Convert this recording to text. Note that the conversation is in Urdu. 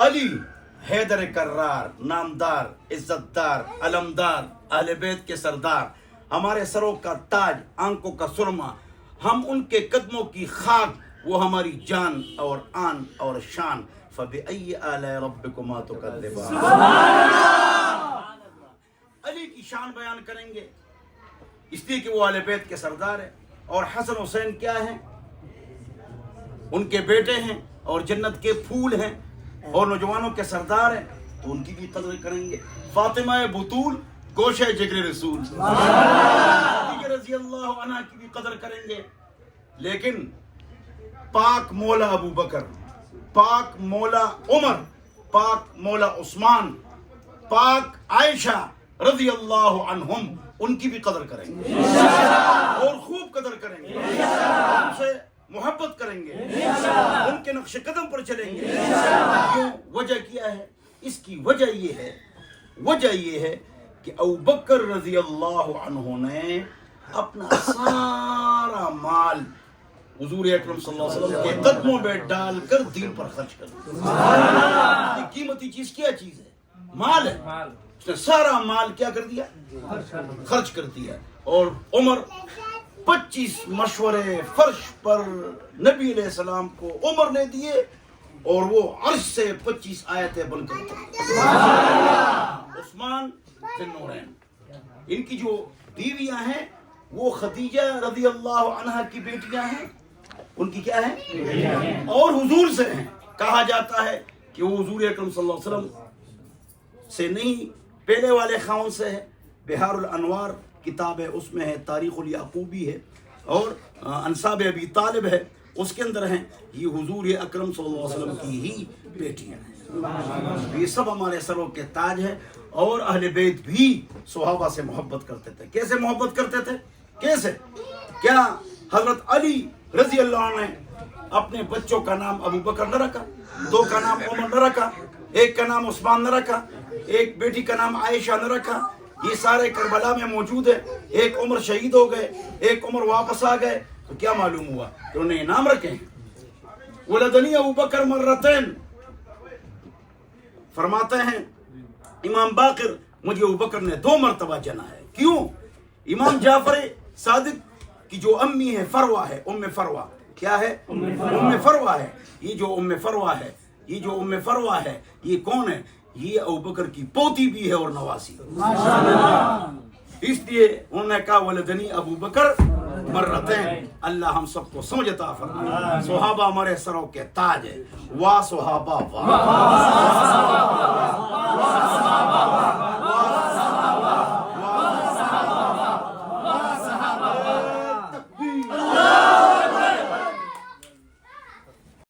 علی حیدر کرار، نامدار، عزت دار، علمدار، اہل بیت کے سردار، ہمارے سروں کا تاج، آنکھوں کا سرما، ہم ان کے قدموں کی خاک، وہ ہماری جان اور آن اور شان۔ فَبِأَيِّ آلَاءِ رَبِّكُمَا تُكَذِّبَانِ۔ علی کی شان بیان کریں گے اس لیے کہ وہ اہل بیت کے سردار ہیں، اور حسن حسین کیا ہیں؟ ان کے بیٹے ہیں اور جنت کے پھول ہیں اور نوجوانوں کے سردار ہیں، تو ان کی بھی قدر کریں گے۔ فاطمہ بطول گوشہ جگر رسول، خدیجہ رضی اللہ عنہ کی بھی قدر کریں گے۔ لیکن پاک مولا ابو بکر، پاک مولا عمر، پاک مولا عثمان، پاک عائشہ رضی اللہ عنہم، ان کی بھی قدر کریں گے اور خوب قدر کریں گے، ان سے محبت کریں گے، ان کے نقش قدم پر چلیں گے۔ کیوں؟ وجہ کیا ہے؟ اس کی وجہ یہ ہے کہ ابو بکر رضی اللہ عنہ نے اپنا سارا مال حضور اکرم صلی اللہ علیہ وسلم کے قدموں میں ڈال کر دین پر خرچ کر دیا۔ یہ قیمتی چیز کیا چیز ہے؟ مال ہے۔ اس نے سارا مال کیا کر دیا؟ خرچ کر دیا۔ اور عمر 25 مشورے فرش پر نبی علیہ السلام کو عمر نے دیے، اور وہ عرش سے 25 آیتیں بن کر اتری۔ عثمان ذی النورین، ان کی جو بیویاں ہیں وہ خدیجہ رضی اللہ عنہا کی بیٹیاں ہیں، ان کی کیا ہے؟ اور حضور سے ہیں۔ کہا جاتا ہے کہ وہ حضور اکرم صلی اللہ علیہ وسلم سے نہیں، پہلے والے خاون سے ہے۔ بہار الانوار کتاب ہے، اس میں ہے، تاریخ الیعقوبی ہے، اور انساب ابی طالب ہے، اس کے اندر ہیں۔ یہ حضور اکرم صلی اللہ علیہ وسلم کی ہی بیٹیاں ہیں۔ یہ سب ہمارے سروں کے تاج ہیں، اور اہل بیت بھی صحابہ سے محبت کرتے تھے۔ کیسے محبت کرتے تھے؟ کیسے؟ کیا حضرت علی رضی اللہ عنہ نے اپنے بچوں کا نام ابو بکر نہ رکھا، 2 کا نام عمر نہ رکھا، 1 کا نام عثمان نہ رکھا، 1 بیٹی کا نام عائشہ نہ رکھا؟ یہ سارے کربلا میں موجود ہے۔ 1 عمر شہید ہو گئے، 1 عمر واپس آ گئے، تو کیا معلوم ہوا کہ انہوں نے یہ نام رکھے ہیں؟ ولدنی ابو بکر مرتین، فرماتے ہیں امام باقر، مجھے ابو بکر نے 2 مرتبہ جنا ہے۔ کیوں؟ امام جعفر صادق کی جو امی ہے فروہ ہے، ام فروہ، کیا ہے؟ ام فروہ ہے۔ یہ جو ام فروہ ہے، یہ کون ہے؟ یہ ابو بکر کی پوتی بھی ہے اور نواسی۔ اس لیے انہوں نے کہا ولدنی ابو بکر مرتین۔ اللہ ہم سب کو سمجھ عطا فرمائے۔ صحابہ ہمارے سروں کے تاج ہے۔ واہ صحابہ واہ۔